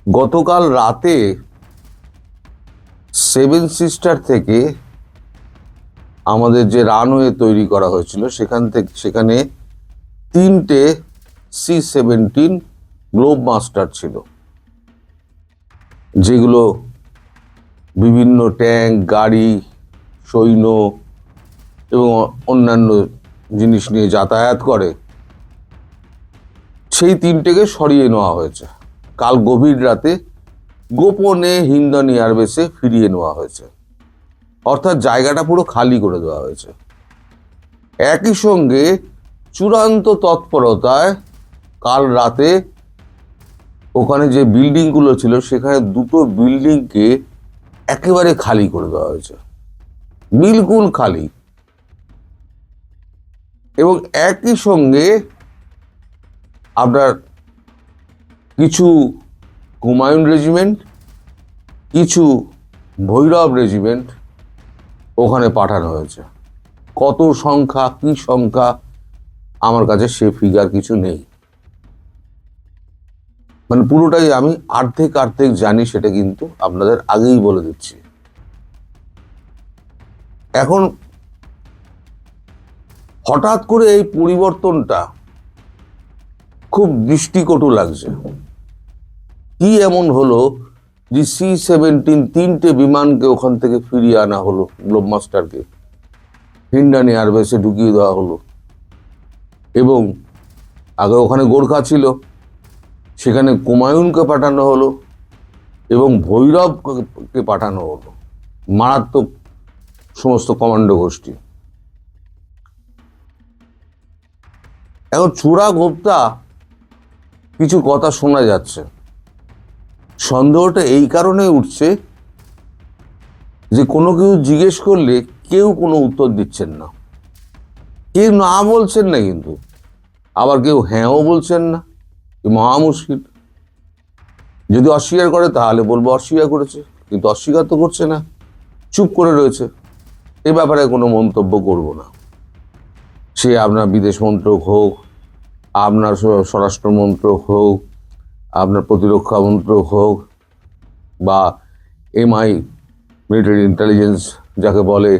গতকাল রাতে seven sister থেকে আমাদের যে রানওয়ে তৈরি করা হয়েছিল সেখানে 3টে C-17 গ্লোব মাস্টার ছিল, যেগুলো বিভিন্ন ট্যাঙ্ক, গাড়ি, সৈন্য এবং অন্যান্য জিনিস নিয়ে যাতায়াত করে। সেই 3টেকে সরিয়ে নেওয়া হয়েছে। কাল গভীর রাতে গোপনে হিন্ডন এয়ারবেসে ফিরিয়ে নেওয়া হয়েছে, অর্থাৎ জায়গাটা পুরো খালি করে দেওয়া হয়েছে। একই সঙ্গে চূড়ান্ত তৎপরতায় কাল রাতে ওখানে যে বিল্ডিংগুলো ছিল সেখানে 2টো বিল্ডিংকে একেবারে খালি করে দেওয়া হয়েছে, বিলকুল খালি। এবং একই সঙ্গে আপনার কিছু হুমায়ুন রেজিমেন্ট, কিছু ভৈরব রেজিমেন্ট ওখানে পাঠানো হয়েছে। কত সংখ্যা, কি সংখ্যা, আমার কাছে সে ফিগার কিছু নেই। মানে পুরোটাই আমি অর্ধেক জানি, সেটা কিন্তু আপনাদের আগেই বলে দিচ্ছি। এখন হঠাৎ করে এই পরিবর্তনটা খুব দৃষ্টিকটু লাগছে। কি এমন হলো যে C-17 3টে বিমানকে ওখান থেকে ফিরিয়ে আনা হলো, গ্লোব মাস্টারকে হিন্ডন এয়ারবেসে ঢুকিয়ে দেওয়া হলো। এবং আগে ওখানে গোর্খা ছিল, সেখানে কুমায়ুনকে পাঠানো হলো এবং ভৈরবকে পাঠানো হলো, মারাত্মক সমস্ত কমান্ডো গোষ্ঠী। এখন চূড়া গোপ্তা কিছু কথা শোনা যাচ্ছে। সন্দেহটা এই কারণে উঠছে যে কোনো কেউ জিজ্ঞেস করলে কেউ কোনো উত্তর দিচ্ছেন না, কেউ না বলছেন না, কিন্তু আবার কেউ হ্যাঁও বলছেন না। মহা মুশকিল। যদি অস্বীকার করে তাহলে বলবো অস্বীকার করেছে, কিন্তু অস্বীকার তো করছে না, চুপ করে রয়েছে। এ ব্যাপারে কোনো মন্তব্য করব না। সে আপনার বিদেশ মন্ত্রক হোক, আপনার স্বরাষ্ট্র মন্ত্রক হোক, আপনার প্রতিরক্ষা মন্ত্রক হোক, বা MI মিলিটারি ইন্টেলিজেন্স যাকে বলে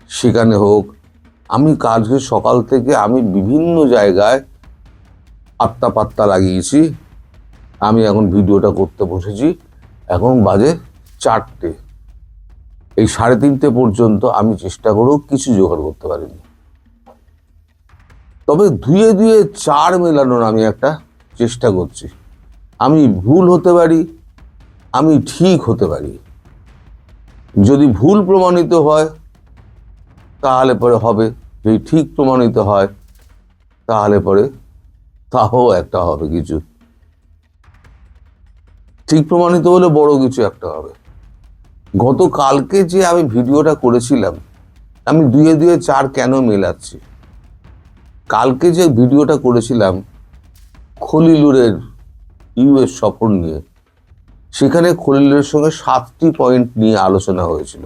সেখানে হোক, আমি কালকে সকাল থেকে আমি বিভিন্ন জায়গায় আত্মা পাত্তা লাগিয়েছি। আমি এখন ভিডিওটা করতে বসেছি, এখন বাজে 4টে। এই 3:30 পর্যন্ত আমি চেষ্টা করেও কিছু জোগাড় করতে পারিনি। তবে ধুয়ে 4 মেলানোর আমি একটা চেষ্টা করছি। আমি ভুল হতে পারি, আমি ঠিক হতে পারি। যদি ভুল প্রমাণিত হয় তাহলে পরে হবে, যদি ঠিক প্রমাণিত হয় তাহলে পরে তাও একটা হবে, কিছু ঠিক প্রমাণিত হলে বড় কিছু একটা হবে। গতকালকে যে আমি ভিডিওটা করেছিলাম, আমি 2 4 কেন মেলাচ্ছি? কালকে যে ভিডিওটা করেছিলাম খলিলুরের US সফর নিয়ে, সেখানে খলিলুরের সঙ্গে 7টি পয়েন্ট নিয়ে আলোচনা হয়েছিল।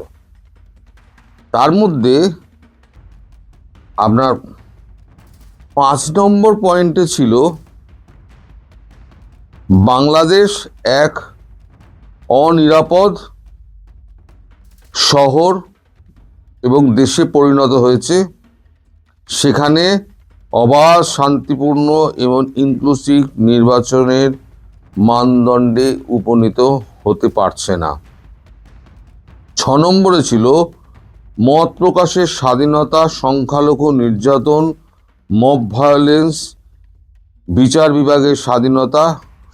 তার মধ্যে আপনার 5 নম্বর পয়েন্টে ছিল বাংলাদেশ এক অনিরাপদ শহর এবং দেশে পরিণত হয়েছে, সেখানে অবাধ, শান্তিপূর্ণ এবং ইনক্লুসিভ নির্বাচনের মানদণ্ডে উপনীত হতে পারছে না। 6 নম্বরে ছিল মত প্রকাশের স্বাধীনতা, সংখ্যালঘু নির্যাতন, মব ভায়োলেন্স, বিচার বিভাগের স্বাধীনতা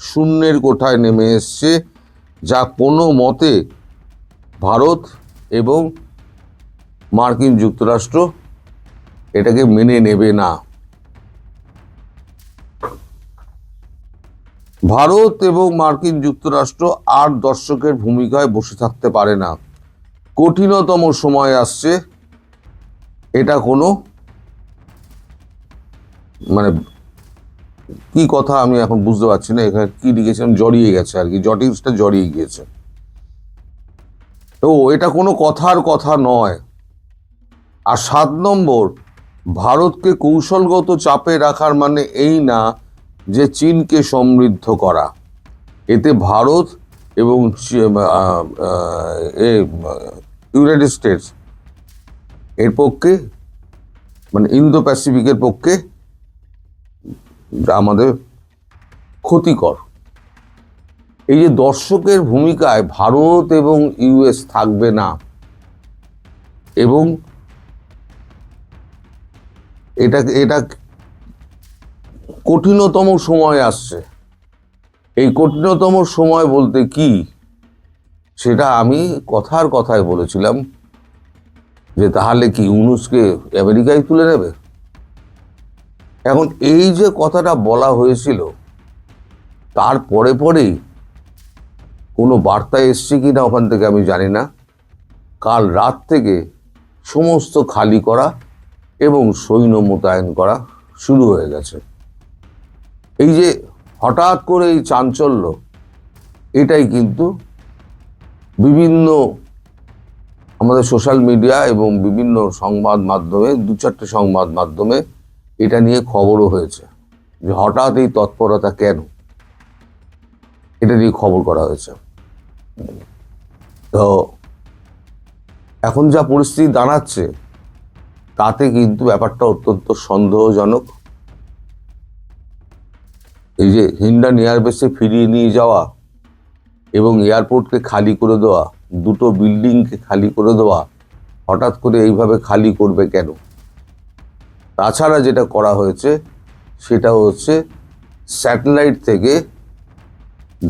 শূন্যের কোঠায় নেমে এসছে, যা কোনো মতে ভারত এবং মার্কিন যুক্তরাষ্ট্র এটাকে মেনে নেবে না। ভারত এবং মার্কিন যুক্তরাষ্ট্র আর দর্শকের ভূমিকায় বসে থাকতে পারে না। কঠিনতম সময় আসছে। এটা কোনো মানে কি কথা আমি এখন বুঝতে পারছি না, এখানে কি লিখেছেন, জড়িয়ে গেছে আর কি, জটিলটা জড়িয়ে গিয়েছে। তো এটা কোনো কথার কথা নয়। আর 7 নম্বর, ভারতকে কৌশলগত চাপে রাখার মানে এই না যে চীনকে সমৃদ্ধ করা। এতে ভারত এবং ইউনাইটেড স্টেটস এর পক্ষে, মানে ইন্দো প্যাসিফিকের পক্ষে আমাদের ক্ষতিকর। এই যে দর্শকের ভূমিকায় ভারত এবং ইউএস থাকবে না, এবং এটা কঠিনতম সময় আসছে। এই কঠিনতম সময় বলতে কি, সেটা আমি কথায় বলেছিলাম যে তাহলে কি ইউনূসকে আমেরিকায় তুলে নেবে। এখন এই যে কথাটা বলা হয়েছিল, তার পরেই কোনো বার্তা এসছে কিনা ওখান থেকে আমি জানি না, কাল রাত থেকে সমস্ত খালি করা এবং সৈন্য মোতায়েন করা শুরু হয়ে গেছে। এই যে হঠাৎ করে এই চাঞ্চল্য, এটাই কিন্তু বিভিন্ন আমাদের সোশ্যাল মিডিয়া এবং বিভিন্ন সংবাদ মাধ্যমে, 2-4টে সংবাদ মাধ্যমে এটা নিয়ে খবরও হয়েছে যে হঠাৎ এই তৎপরতা কেন, এটা নিয়ে খবর করা হয়েছে। তো এখন যা পরিস্থিতি দাঁড়াচ্ছে, তাতে কিন্তু ব্যাপারটা অত্যন্ত সন্দেহজনক। এই যে হিন্ডন এয়ারবেসে ফিরিয়ে নিয়ে যাওয়া এবং এয়ারপোর্টকে খালি করে দেওয়া, দুটো বিল্ডিংকে খালি করে দেওয়া, হঠাৎ করে এইভাবে খালি করবে কেন? তাছাড়া যেটা করা হয়েছে সেটা হচ্ছে স্যাটেলাইট থেকে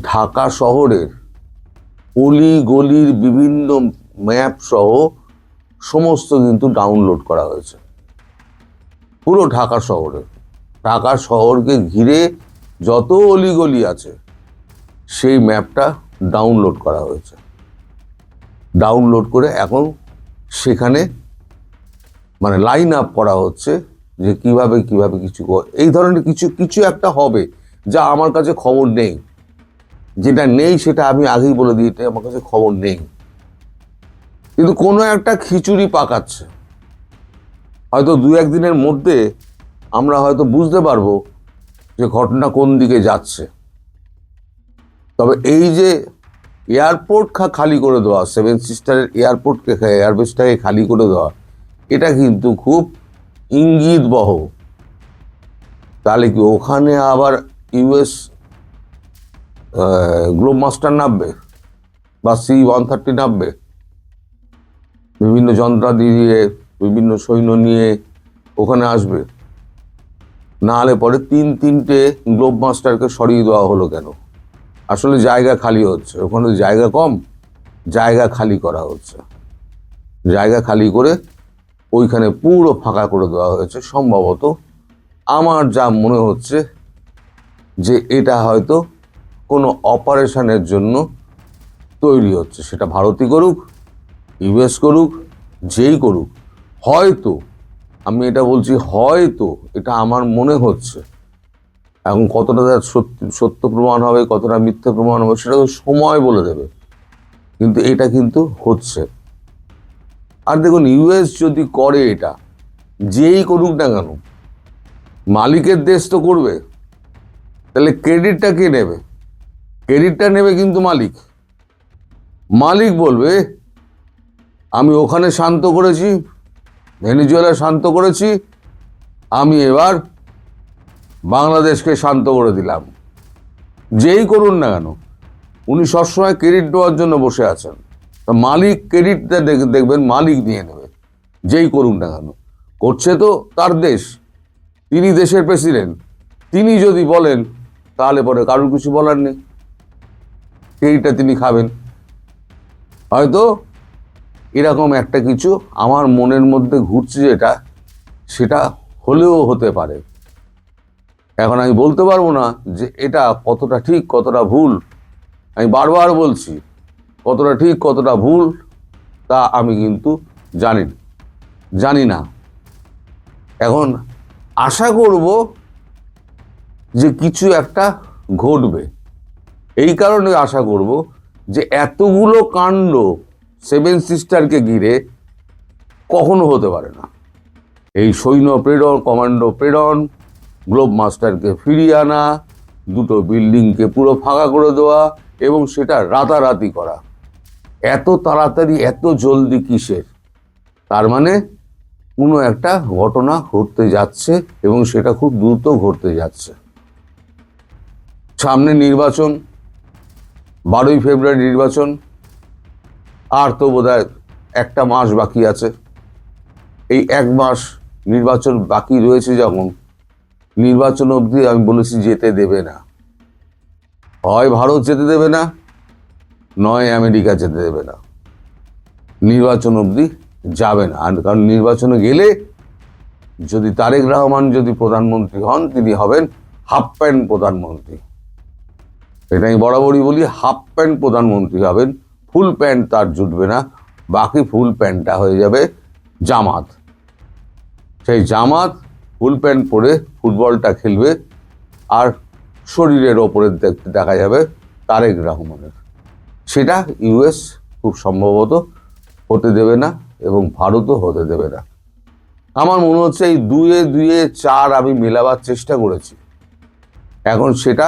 ঢাকা শহরের অলি গলির বিভিন্ন ম্যাপ সহ সমস্ত কিন্তু ডাউনলোড করা হয়েছে। পুরো ঢাকা শহরকে ঘিরে যত অলিগলি আছে সেই ম্যাপটা ডাউনলোড করা হয়েছে। ডাউনলোড করে এখন সেখানে মানে লাইন আপ করা হচ্ছে যে কিভাবে কিছু এই ধরনের কিছু একটা হবে, যা আমার কাছে খবর নেই। যেটা নেই সেটা আমি আগেই বলে দিই, এটা আমার কাছে খবর নেই, কিন্তু কোনো একটা খিচুড়ি পাকাচ্ছে। হয়তো 2-1 দিনের মধ্যে আমরা হয়তো বুঝতে পারবো যে ঘটনা কোন দিকে যাচ্ছে। তবে এই যে এয়ারপোর্ট খালি করে দেওয়া, 7 সিস্টারের এয়ারবেসটাকে খালি করে দেওয়া, এটা কিন্তু খুব ইঙ্গিতবহ। তাহলে কি ওখানে আবার ইউএস গ্লোব মাস্টার নামবে বা C-130 নামবে, বিভিন্ন যন্ত্রাদি দিয়ে, বিভিন্ন সৈন্য নিয়ে ওখানে আসবে? না হলে পরে 3-3টে গ্লোব মাস্টারকে সরিয়ে দেওয়া হলো কেন? আসলে জায়গা খালি হচ্ছে, ওখানে জায়গা কম, জায়গা খালি করা হচ্ছে। জায়গা খালি করে ওইখানে পুরো ফাঁকা করে দেওয়া হয়েছে। সম্ভবত আমার যা মনে হচ্ছে যে এটা হয়তো কোনো অপারেশনের জন্য তৈরি হচ্ছে। সেটা ভারতই করুক, ইউএস করুক, যেই করুক, হয়তো, আমি এটা বলছি হয়তো, এটা আমার মনে হচ্ছে। এখন কতটা সত্য প্রমাণ হবে, কতটা মিথ্যে প্রমাণ হবে, সেটা তো সময় বলে দেবে, কিন্তু এটা কিন্তু হচ্ছে। আর দেখুন, ইউএস যদি করে, এটা যেই করুক না কেন, মালিকের দেশ তো করবে, তাহলে ক্রেডিটটা কে নেবে? ক্রেডিটটা নেবে কিন্তু মালিক। মালিক বলবে আমি ওখানে শান্ত করেছি, ভেনেজুয়েলা শান্ত করেছি, আমি এবার বাংলাদেশকে শান্ত করে দিলাম। যেই করুন না কেন, উনি সবসময় ক্রেডিট দেওয়ার জন্য বসে আছেন। তা মালিক ক্রেডিটটা দেখবেন মালিক নিয়ে নেবে, যেই করুন না কেন। করছে তো তার দেশ, তিনি দেশের প্রেসিডেন্ট, তিনি যদি বলেন তাহলে পরে কারোর কিছু বলার নেই, ক্রেডিটটা তিনি খাবেন। হয়তো এরকম একটা কিছু আমার মনের মধ্যে ঘুরছে, যেটা সেটা হলেও হতে পারে। এখন আমি বলতে পারবো না যে এটা কতটা ঠিক কতটা ভুল। আমি বারবার বলছি, কতটা ঠিক কতটা ভুল তা আমি কিন্তু জানি না। এখন আশা করব যে কিছু একটা ঘটবে। এই কারণে আশা করব যে এতগুলো কাণ্ড 7 সিস্টারকে ঘিরে কখনো হতে পারে না। এই সৈন্য প্রেরণ, কমান্ডো প্রেরণ, গ্লোব মাস্টারকে ফিরিয়ে আনা, দুটো বিল্ডিংকে পুরো ফাঁকা করে দেওয়া এবং সেটা রাতারাতি করা। এত তাড়াতাড়ি এত জলদি কিসের? তার মানে কোনো একটা ঘটনা ঘটতে যাচ্ছে এবং সেটা খুব দ্রুত ঘটতে যাচ্ছে। সামনে নির্বাচন, 12ই ফেব্রুয়ারি নির্বাচন, আর তো বোধহয় একটা মাস বাকি আছে। এই এক মাস নির্বাচন বাকি রয়েছে যখন, নির্বাচন অবধি আমি বলেছি যেতে দেবে না। হয় ভারত যেতে দেবে না, নয় আমেরিকা যেতে দেবে না। নির্বাচন অবধি যাবে না। আর কারণ নির্বাচনে গেলে যদি তারেক রহমান যদি প্রধানমন্ত্রী হন, তিনি হবেন হাফ প্যান্ট প্রধানমন্ত্রী। এটা আমি বরাবরই বলি, হাফ প্যান্ট প্রধানমন্ত্রী হবেন, ফুল প্যান্ট তার জুটবে না। বাকি ফুল প্যান্টটা হয়ে যাবে জামাত। সেই জামাত ফুল প্যান্ট পরে ফুটবলটা খেলবে, আর শরীরের ওপরে দেখা যাবে তারেক রহমানের। সেটা ইউএস খুব সম্ভবত হতে দেবে না এবং ভারতও হতে দেবে না। আমার মনে হচ্ছে এই দুয়ে দুয়ে চার আমি মেলাবার চেষ্টা করেছি। এখন সেটা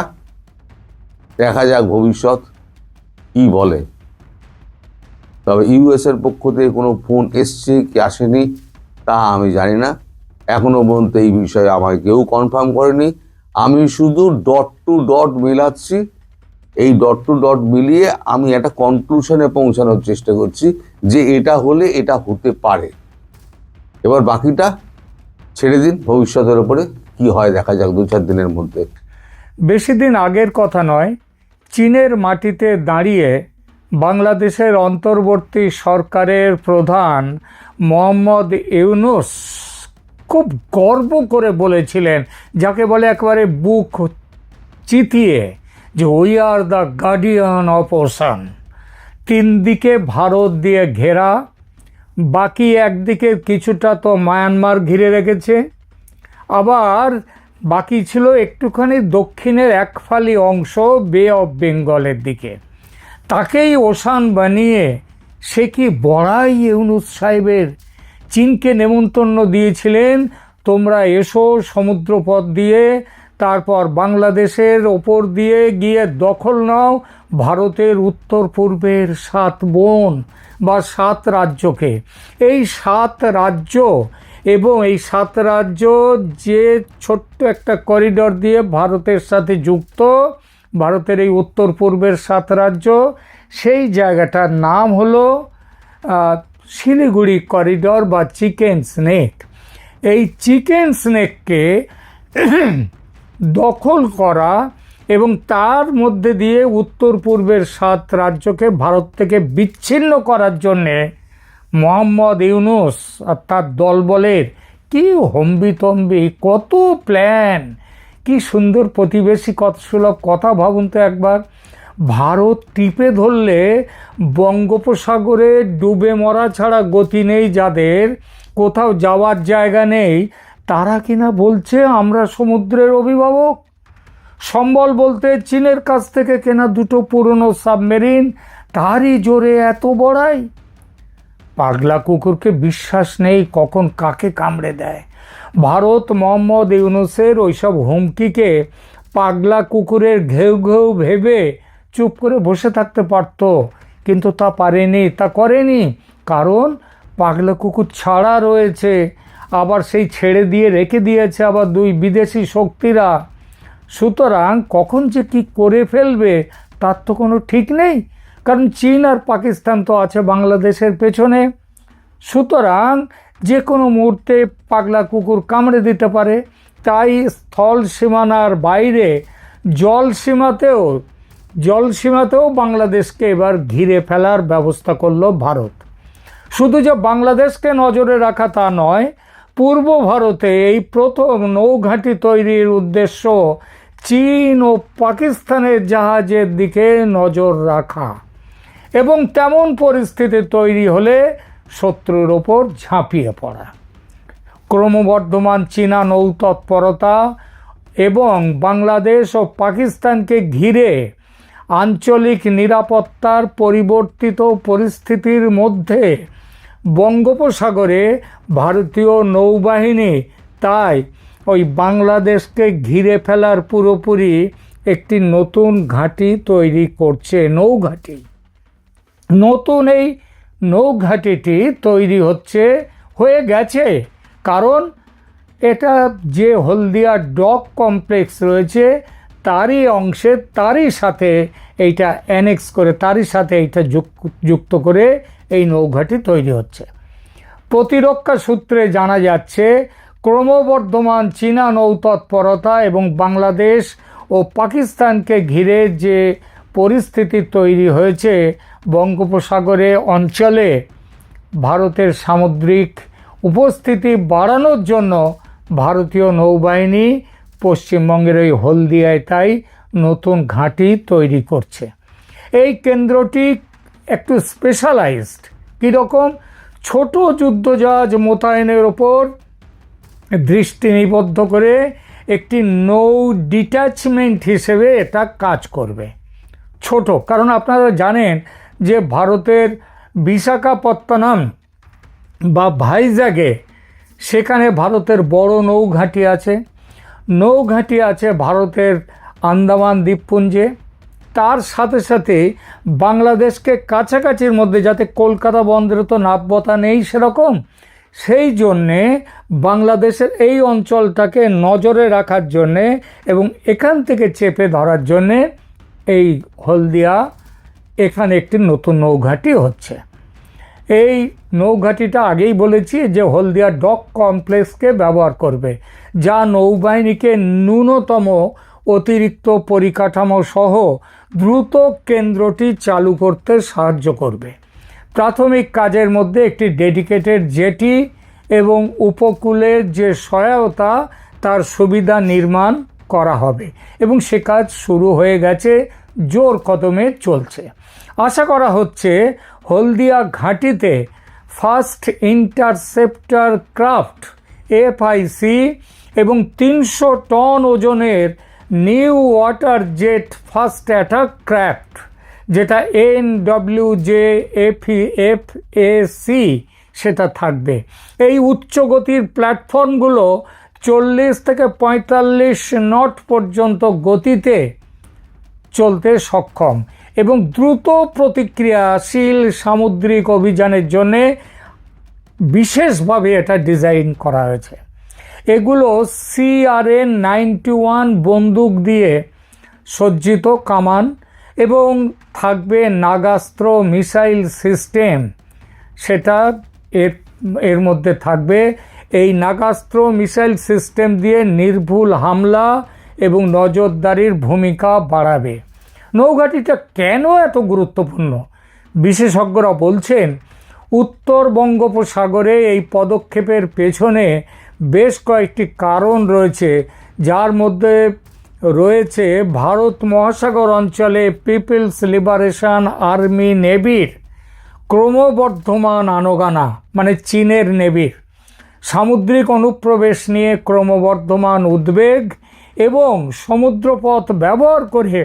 দেখা যাক ভবিষ্যৎ কি বলে। তবে ইউএসের পক্ষ থেকে কোনো ফোন এসছে কি আসেনি তা আমি জানি না। এখনো পর্যন্ত এই বিষয়ে আমায় কেউ কনফার্ম করেনি। আমি শুধু ডট টু ডট মেলাচ্ছি। এই ডট টু ডট মিলিয়ে আমি একটা কনক্লুশনে পৌঁছানোর চেষ্টা করছি যে এটা হলে এটা হতে পারে। এবার বাকিটা ছেড়ে দিন ভবিষ্যতের উপরে, কি হয় দেখা যাক 2-4 দিনের মধ্যে। বেশি দিন আগের কথা নয়, চীনের মাটিতে দাঁড়িয়ে বাংলাদেশের অন্তর্বর্তী সরকারের প্রধান মোহাম্মদ ইউনূস খুব গর্ব করে বলেছিলেন, যাকে বলে একেবারে বুক চিতিয়ে, যে we are the guardian of ocean. 3 দিকে ভারত দিয়ে ঘেরা, বাকি একদিকে কিছুটা তো মায়ানমার ঘিরে রেখেছে, আবার বাকি ছিল একটুখানি দক্ষিণের এক ফালি অংশ বে অফ বেঙ্গলের দিকে। তাকেই ওশান বানিয়ে সে কি বড়াই ইউনূস সাহেবের। চীনকে নেমন্তন্ন দিয়েছিলেন, তোমরা এসো সমুদ্রপথ দিয়ে, তারপর বাংলাদেশের ওপর দিয়ে গিয়ে দখল নাও ভারতের উত্তর পূর্বের 7 বন বা 7 রাজ্যকে। এই 7 রাজ্য এবং এই 7 রাজ্য যে ছোট্ট একটা করিডর দিয়ে ভারতের সাথে যুক্ত, ভারতের এই উত্তর পূর্বের 7 রাজ্য, সেই জায়গাটার নাম হলো শিলিগুড়ি করিডর বা চিকেন স্নেক। এই চিকেন স্নেককে দখল করা এবং তার মধ্যে দিয়ে উত্তর পূর্বের 7 রাজ্যকে ভারত থেকে বিচ্ছিন্ন করার জন্যে মোহাম্মদ ইউনূস আর তার দলবলের কি হম্বিতম্বি, কত প্ল্যান, কি সুন্দর প্রতিবেশী কত সুলভ কথা। ভাবুন তো একবার, ভারত টিপে ধরলে বঙ্গোপসাগরে ডুবে মরা ছাড়া গতি নেই যাদের, কোথাও যাওয়ার জায়গা নেই, তারা কিনা বলছে আমরা সমুদ্রের অভিভাবক। সম্বল বলতে চীনের কাছ থেকে কেনা 2টো পুরনো সাবমেরিন, তারই জোরে এত বড়াই। পাগলা কুকুরকে বিশ্বাস নেই কখন কাকে কামড়ে দেয়। ভারত মোহাম্মদ ইউনূসের ওইসব হুমকিকে পাগলা কুকুরের ঘেউ ঘেউ ভেবে চুপ করে বসে থাকতে পারত, কিন্তু তা পারেনি, তা করেনি। কারণ পাগলা কুকুর ছাড়া রয়েছে, আবার সেই ছেড়ে দিয়ে রেখে দিয়েছে আবার 2 বিদেশি শক্তিরা। সুতরাং কখন যে কি করে ফেলবে তার তো কোনো ঠিক নেই, কারণ চীন আর পাকিস্তান তো আছে বাংলাদেশের পেছনে। সুতরাং যে কোনো মুহূর্তে পাগলা কুকুর কামড়ে দিতে পারে। তাই স্থল সীমানার বাইরে জলসীমাতেও বাংলাদেশকে এবার ঘিরে ফেলার ব্যবস্থা করলো ভারত। শুধু যে বাংলাদেশকে নজরে রাখা তা নয়, পূর্ব ভারতে এই প্রথম নৌঘাঁটি তৈরির উদ্দেশ্য চীন ও পাকিস্তানের জাহাজের দিকে নজর রাখা এবং তেমন পরিস্থিতি তৈরি হলে শত্রুর ওপর ঝাঁপিয়ে পড়া। ক্রমবর্ধমান চীনা নৌতৎপরতা এবং বাংলাদেশ ও পাকিস্তানকে ঘিরে আঞ্চলিক নিরাপত্তার পরিবর্তিত পরিস্থিতির মধ্যে বঙ্গোপসাগরে ভারতীয় নৌবাহিনী তাই ওই বাংলাদেশকে ঘিরে ফেলার পুরোপুরি একটি নতুন ঘাঁটি তৈরি করছে, নৌঘাঁটি। নতুন এই নৌঘাঁটিটি তৈরি হয়ে গেছে, কারণ এটা যে হলদিয়া ডক কমপ্লেক্স রয়েছে তারই অংশে, তারই সাথে এইটা অ্যানেক্স করে, তারই সাথে এইটা যুক্ত করে এই নৌঘাঁটি তৈরি হচ্ছে। প্রতিরক্ষা সূত্রে জানা যাচ্ছে, ক্রমবর্ধমান চীনা নৌতৎপরতা এবং বাংলাদেশ ও পাকিস্তানকে ঘিরে যে পরিস্থিতি তৈরি হয়েছে বঙ্গোপসাগরে অঞ্চলে, ভারতের সামুদ্রিক উপস্থিতি বাড়ানোর জন্য ভারতীয় নৌবাহিনী পশ্চিমবঙ্গের ওই হলদিয়ায় তাই নতুন ঘাঁটি তৈরি করছে। এই কেন্দ্রটি একটু স্পেশালাইজড, কীরকম? ছোট যুদ্ধজাহাজ মোতায়েনের ওপর দৃষ্টি নিবদ্ধ করে একটি নৌ ডিট্যাচমেন্ট হিসেবে এটা কাজ করবে। ছোট, কারণ আপনারা জানেন যে ভারতের বিশাখাপত্তনম বা ভাইজ্যাগে, সেখানে ভারতের বড় নৌঘাঁটি আছে। নৌঘাঁটি আছে ভারতের আন্দামান দ্বীপপুঞ্জে। তার সাথে সাথে বাংলাদেশকে কাছাকাছির মধ্যে, যাতে কলকাতা বন্দরে তো নাব্যতা নেই সেরকম, সেই জন্যে বাংলাদেশের এই অঞ্চলটাকে নজরে রাখার জন্যে এবং এখান থেকে চেপে ধরার জন্যে এই হলদিয়া, এখানে একটি নতুন নৌঘাঁটি হচ্ছে। এই নৌঘাঁটিটা আগেই বলেছি যে হলদিয়া ডক কমপ্লেক্সকে ব্যবহার করবে, যা নৌবাহিনীকে ন্যূনতম অতিরিক্ত পরিকাঠামো সহ দ্রুত কেন্দ্রটি চালু করতে সাহায্য করবে। প্রাথমিক কাজের মধ্যে একটি ডেডিকেটেড জেটি এবং উপকূলের যে সহায়তা, তার সুবিধা নির্মাণ করা হবে এবং সে কাজ শুরু হয়ে গেছে, জোর কদমে চলছে। আশা করা হচ্ছে হলদিয়া ঘাঁটিতে ফার্স্ট ইন্টারসেপ্টর ক্রাফট FIC এবং 300 টন ওজনের new water jet first attack craft, যেটা NWJ-FAC, সেটা থাকবে। এই উচ্চগতির প্ল্যাটফর্মগুলো 40 থেকে 45 নট পর্যন্ত গতিতে চলতে সক্ষম এবং দ্রুত প্রতিক্রিয়াশীল সামুদ্রিক অভিযানের জন্যে বিশেষভাবে এটা ডিজাইন করা হয়েছে। এগুলো CRN-91 বন্দুক দিয়ে সজ্জিত কামান এবং থাকবে নাগাস্ত্র মিসাইল সিস্টেম, সেটা এর মধ্যে থাকবে। এই নাগাস্ত্র মিসাইল সিস্টেম দিয়ে নির্ভুল হামলা এবং নজরদারির ভূমিকা বাড়াবে। নৌঘাঁটিটা কেন এত গুরুত্বপূর্ণ? বিশেষজ্ঞরা বলছেন, উত্তর বঙ্গোপসাগরে এই পদক্ষেপের পেছনে বেশ কয়েকটি কারণ রয়েছে, যার মধ্যে রয়েছে ভারত মহাসাগর অঞ্চলে পিপলস লিবারেশন আর্মি নেভির ক্রমবর্ধমান আনাগোনা, মানে চীনের নেভির সামুদ্রিক অনুপ্রবেশ নিয়ে ক্রমবর্ধমান উদ্বেগ এবং সমুদ্রপথ ব্যবহার করে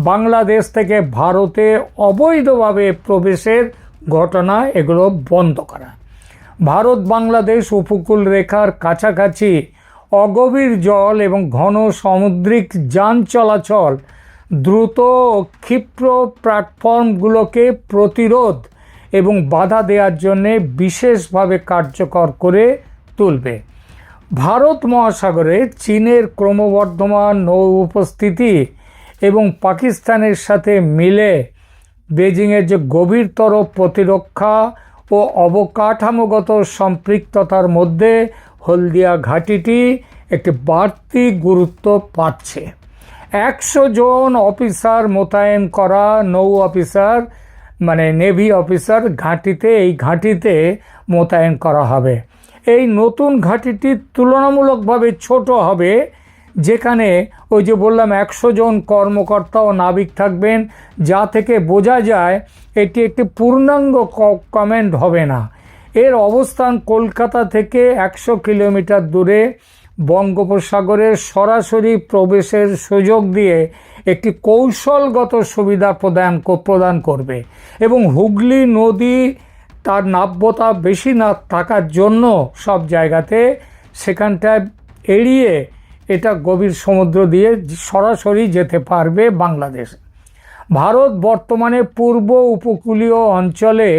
বাংলাদেশ থেকে ভারতে অবৈধভাবে প্রবেশের ঘটনা, এগুলো বন্ধ করা। ভারত বাংলাদেশ উপকূল রেখার কাছাকাছি অগভীর জল এবং ঘন সামুদ্রিক যান চলাচল দ্রুত ও ক্ষিপ্র প্ল্যাটফর্মগুলোকে প্রতিরোধ এবং বাধা দেওয়ার জন্যে বিশেষভাবে কার্যকর করে তুলবে। ভারত মহাসাগরে চীনের ক্রমবর্ধমান নৌ উপস্থিতি এবং পাকিস্তানের সাথে মিলে বেজিংয়ের যে গভীরতর প্রতিরক্ষা ও অবকাঠামোগত সম্পৃক্ততার মধ্যে হলদিয়া ঘাঁটিটি একটি বাড়তি গুরুত্ব পাচ্ছে। 100 জন অফিসার মোতায়েন করা, নৌ অফিসার মানে নেভি অফিসার এই ঘাঁটিতে মোতায়েন করা হবে। এই নতুন ঘাঁটিটি তুলনামূলকভাবে ছোট হবে, যেখানে ওই যে বললাম 100 জন কর্মকর্তা ও নাবিক থাকবেন, যা থেকে বোঝা যায় এটি একটি পূর্ণাঙ্গ কমান্ড হবে না। এর অবস্থান কলকাতা থেকে 100 কিলোমিটার দূরে, বঙ্গোপসাগরের সরাসরি প্রবেশের সুযোগ দিয়ে একটি কৌশলগত সুবিধা প্রদান করবে এবং হুগলি নদী তার নাব্যতা বেশি না থাকার জন্য সব জায়গাতে সেখানটায় এড়িয়ে এটা গভীর সমুদ্র দিয়ে সরাসরি যেতে পারবে বাংলাদেশে। ভারত বর্তমানে পূর্ব উপকূলীয় অঞ্চলে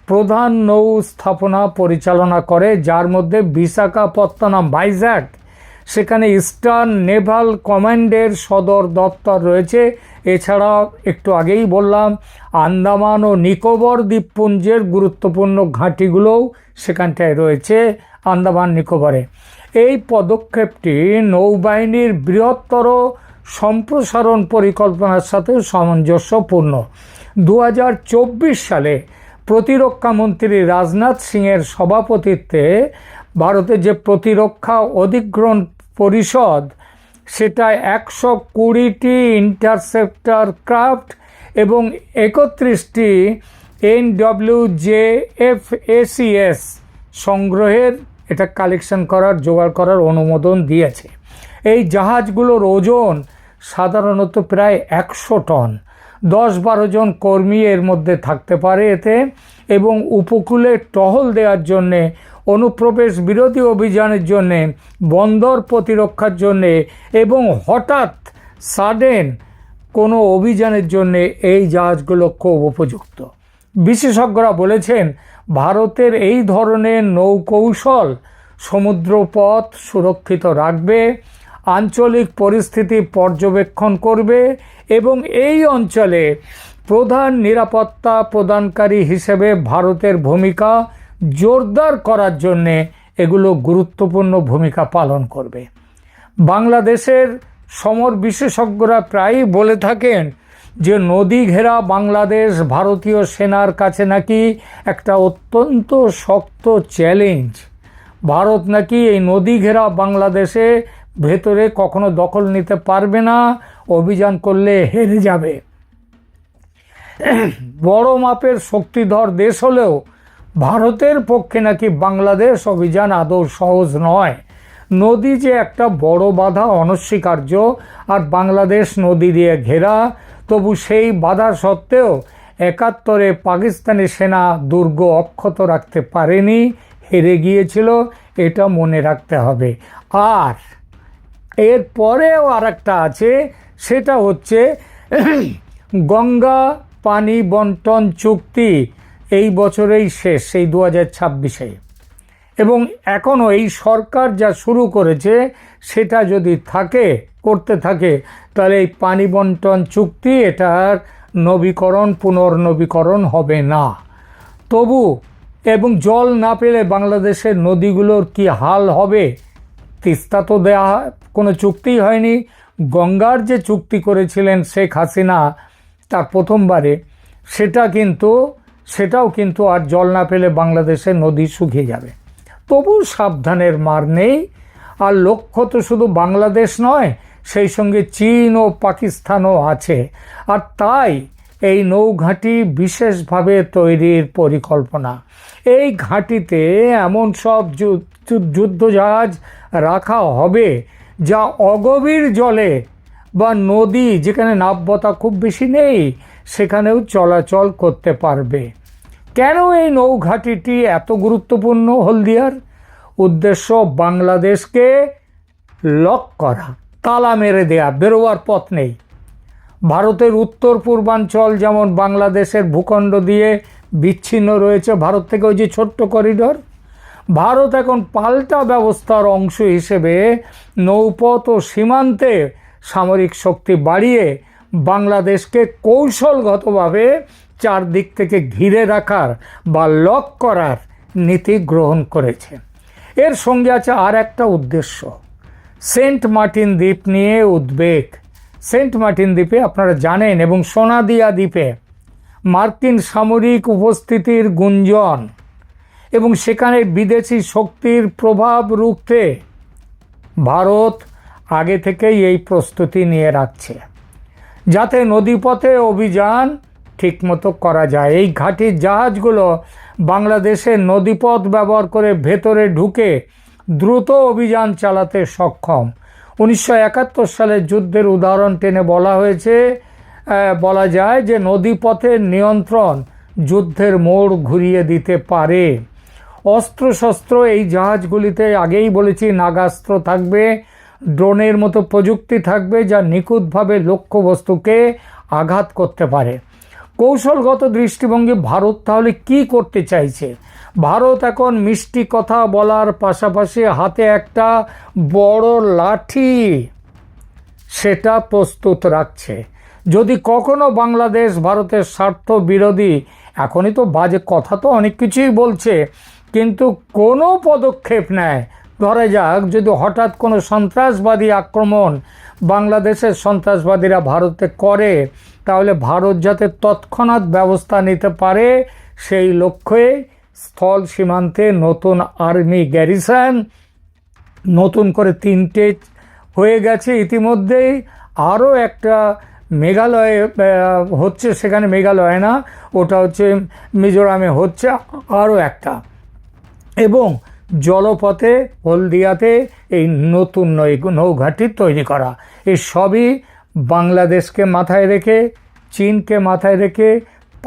প্রধান নৌ স্থাপনা পরিচালনা করে, যার মধ্যে বিশাখাপত্তনম ভাইজ্যাক, সেখানে ইস্টার্ন নেভাল কমান্ডের সদর দপ্তর রয়েছে। এছাড়া একটু আগেই বললাম আন্দামান ও নিকোবর দ্বীপপুঞ্জের গুরুত্বপূর্ণ ঘাঁটিগুলোও সেখানটায় রয়েছে আন্দামান নিকোবরে। এই পদক্ষেপটি নৌবাহিনীর বৃহত্তর সম্প্রসারণ পরিকল্পনার সাথে সামঞ্জস্যপূর্ণ। 2024 সালে প্রতিরক্ষা মন্ত্রী রাজনাথ সিংয়ের সভাপতিত্বে ভারতের যে প্রতিরক্ষা অধিগ্রহণ পরিষদ, সেটা 120টি ইন্টারসেপ্টর ক্রাফট এবং 31টি NWJFACS সংগ্রহের এটা কালেকশন করার জোগাড় করার অনুমোদন দিয়েছে। এই জাহাজগুলোর ওজন সাধারণত প্রায় 100 টন। 10-12 জন কর্মী এর মধ্যে থাকতে পারে এতে, এবং উপকূলে টহল দেওয়ার জন্যে, অনুপ্রবেশ বিরোধী অভিযানের জন্যে, বন্দর প্রতিরক্ষার জন্যে এবং হঠাৎ সাডেন কোনো অভিযানের জন্যে এই জাহাজগুলো খুব উপযুক্ত। বিশেষজ্ঞরা বলেছেন ভারতের এই ধরনের নৌকৌশল সমুদ্রপথ সুরক্ষিত রাখবে, আঞ্চলিক পরিস্থিতি পর্যবেক্ষণ করবে এবং এই অঞ্চলে প্রধান নিরাপত্তা প্রদানকারী হিসেবে ভারতের ভূমিকা জোরদার করার জন্যে এগুলো গুরুত্বপূর্ণ ভূমিকা পালন করবে। বাংলাদেশের সমর বিশেষজ্ঞরা প্রায়ই বলে থাকেন যে নদী ঘেরা বাংলাদেশ ভারতীয় সেনার কাছে নাকি একটা অত্যন্ত শক্ত চ্যালেঞ্জ। ভারত নাকি এই নদী ঘেরা বাংলাদেশে ভেতরে কখনো দখল নিতে পারবে না, অভিযান করলে হেরে যাবে। বড় মাপের শক্তিধর দেশ হলেও ভারতের পক্ষে নাকি বাংলাদেশ অভিযান আদৌ সহজ নয়। নদী যে একটা বড় বাধা অনস্বীকার্য, আর বাংলাদেশ নদী দিয়ে ঘেরা, তবু সেই বাধা সত্ত্বেও 71-এ পাকিস্তানি সেনা দুর্গ অক্ষত রাখতে পারেনি, হেরে গিয়েছিল, এটা মনে রাখতে হবে। আর এর পরেও আর একটা আছে, সেটা হচ্ছে গঙ্গা পানি বন্টন চুক্তি এই বছরেই শেষ, সেই 2026-এ, এবং এখনও এই সরকার যা শুরু করেছে সেটা যদি করতে থাকে তাহলে এই পানি বন্টন চুক্তি এটার পুনর্নবীকরণ হবে না। তবু এবং জল না পেলে বাংলাদেশের নদীগুলোর কি হাল হবে? তিস্তা তো দেওয়া কোনো চুক্তিই হয়নি। গঙ্গার যে চুক্তি করেছিলেন শেখ হাসিনা তার প্রথমবারে, সেটাও কিন্তু আর জল না পেলে বাংলাদেশের নদী শুকিয়ে যাবে। তবু সাবধানের মার নেই। আর লক্ষ্য তো শুধু বাংলাদেশ নয়, সেই সঙ্গে চীন ও পাকিস্তানও আছে। আর তাই এই নৌঘাঁটি বিশেষভাবে তৈরির পরিকল্পনা। এই ঘাঁটিতে এমন সব যুদ্ধজাহাজ রাখা হবে যা অগভীর জলে বা নদী যেখানে নাব্যতা খুব বেশি নেই সেখানেও চলাচল করতে পারবে। কেন এই নৌঘাঁটিটি এত গুরুত্বপূর্ণ হলদিয়ার? উদ্দেশ্য বাংলাদেশকে লক করা, তালা মেরে দেয়া, বেরোবার পথ নেই। ভারতের উত্তর পূর্বাঞ্চল যেমন বাংলাদেশের ভূখণ্ড দিয়ে বিচ্ছিন্ন রয়েছে ভারত থেকে, ওই যে ছোট্ট করিডর, ভারত এখন পাল্টা ব্যবস্থার অংশ হিসেবে নৌপথ ও সীমান্তে সামরিক শক্তি বাড়িয়ে বাংলাদেশকে কৌশলগতভাবে চারদিক থেকে ঘিরে রাখার বা লক করার নীতি গ্রহণ করেছে। এর সঙ্গে আছে আর একটা উদ্দেশ্য, সেন্ট মার্টিন দ্বীপ নিয়ে উদ্বেগ। সেন্ট মার্টিন দ্বীপে আপনারা জানেন এবং সোনাদিয়া দ্বীপে মার্কিন সামরিক উপস্থিতির গুঞ্জন এবং সেখানে বিদেশি শক্তির প্রভাব রুখতে ভারত আগে থেকেই এই প্রস্তুতি নিয়ে রাখছে যাতে নদীপথে অভিযান ঠিকমতো করা যায়। এই ঘাঁটির জাহাজগুলো বাংলাদেশের নদীপথ ব্যবহার করে ভেতরে ঢুকে দ্রুত অভিযান চালাতে সক্ষম। 1971 সালের যুদ্ধের উদাহরণ টেনে বলা যায় যে নদীপথের নিয়ন্ত্রণ যুদ্ধের মোড় ঘুরিয়ে দিতে পারে। অস্ত্রশস্ত্র এই জাহাজগুলিতে আগেই বলেছি নাগাস্ত্র থাকবে, ড্রোনের মতো প্রযুক্তি থাকবে যা নিখুঁতভাবে লক্ষ্যবস্তুকে আঘাত করতে পারে। কৌশলগত দৃষ্টিভঙ্গি ভারত তাহলে কি করতে চাইছে? ভারত এখন মিষ্টি কথা বলার পাশাপাশি হাতে একটা বড় লাঠি সেটা প্রস্তুত রাখছে। যদি কখনো বাংলাদেশ ভারতের স্বার্থ বিরোধী, এখনই তো বাজে কথা তো অনেক কিছুই বলছে, কিন্তু কোনো পদক্ষেপ নেয়, ধরা যাক যদি হঠাৎ কোনো সন্ত্রাসবাদী আক্রমণ বাংলাদেশের সন্ত্রাসবাদীরা ভারতে করে, তাহলে ভারত যাতে তৎক্ষণাৎ ব্যবস্থা নিতে পারে সেই লক্ষ্যে স্থল সীমান্তে নতুন আর্মি গ্যারিসন, নতুন করে 3টে হয়ে গেছে ইতিমধ্যেই, আরও একটা মেঘালয়ে হচ্ছে, সেখানে মেঘালয় না, ওটা হচ্ছে মিজোরামে হচ্ছে আরও একটা, এবং জলপথে হলদিয়াতে এই নতুন নৌঘাটি তৈরি করা। এই সবই বাংলাদেশকে মাথায় রেখে, চীনকে মাথায় রেখে,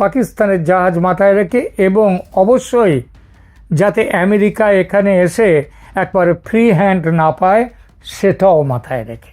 পাকিস্তানের জাহাজ মাথায় রেখে, এবং অবশ্যই যাতে আমেরিকা এখানে এসে একবারে ফ্রি হ্যান্ড না পায় সেটাও মাথায় রেখে।